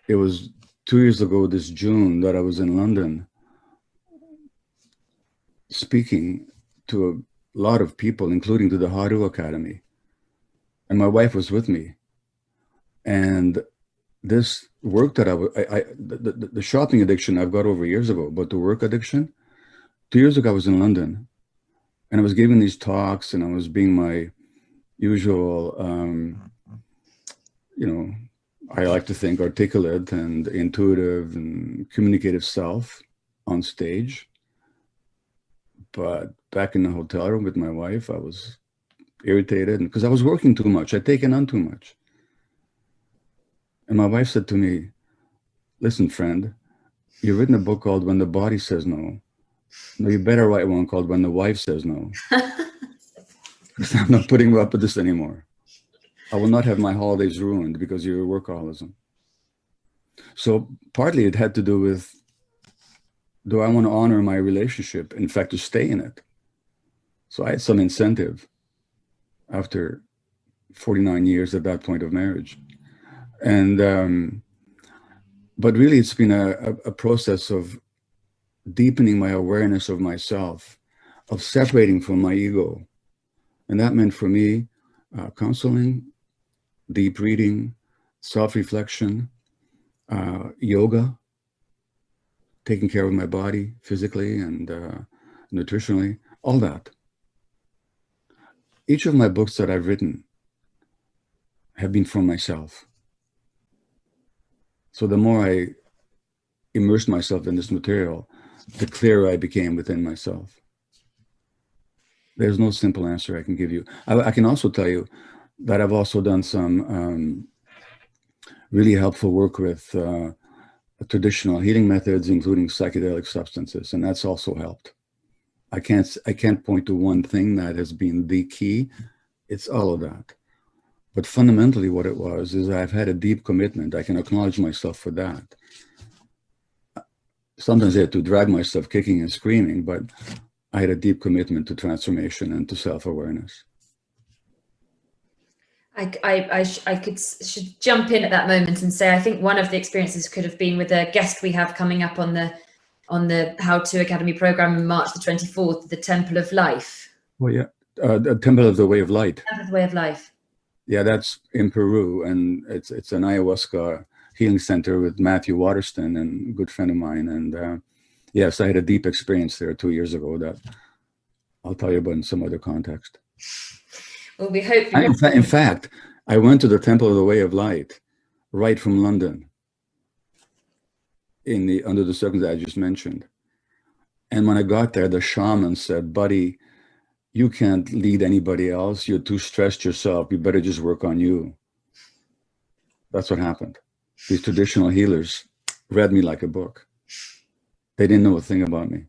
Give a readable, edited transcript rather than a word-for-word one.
it was 2 years ago this June that I was in London speaking to a lot of people, including to the Haru Academy. And my wife was with me. And this work that the shopping addiction I've got over years ago, but the work addiction, 2 years ago I was in London and I was giving these talks and I was being my usual, I like to think articulate and intuitive and communicative self on stage. But back in the hotel room with my wife, I was irritated because I was working too much. I'd taken on too much. And my wife said to me, listen, friend, you've written a book called When the Body Says No. No, you better write one called When the Wife Says No. Because I'm not putting up with this anymore. I will not have my holidays ruined because of your workaholism. So partly it had to do with, do I want to honor my relationship? In fact, to stay in it. So I had some incentive after 49 years at that point of marriage. And, but really it's been a process of deepening my awareness of myself, of separating from my ego. And that meant for me, counseling, deep reading, self-reflection, yoga, taking care of my body physically and nutritionally, all that. Each of my books that I've written have been from myself. So the more I immersed myself in this material, the clearer I became within myself. There's no simple answer I can give you. I can also tell you that I've also done some really helpful work with traditional healing methods, including psychedelic substances, and that's also helped. I can't point to one thing that has been the key. It's all of that. But fundamentally what it was is I've had a deep commitment. I can acknowledge myself for that. Sometimes I had to drag myself kicking and screaming, but I had a deep commitment to transformation and to self-awareness. Should jump in at that moment and say, I think one of the experiences could have been with a guest we have coming up on the How To Academy program on March the 24th, the Temple of Life. Well, yeah, the Temple of the Way of Light. Temple of the Way of Life. Yeah, that's in Peru, and it's an ayahuasca healing center with Matthew Waterston, and a good friend of mine. And yes, I had a deep experience there 2 years ago that I'll tell you about in some other context. Well, we hope. In fact, I went to the Temple of the Way of Light right from London under the circumstances I just mentioned. And when I got there, the shaman said, buddy, you can't lead anybody else. You're too stressed yourself. You better just work on you. That's what happened. These traditional healers read me like a book. They didn't know a thing about me.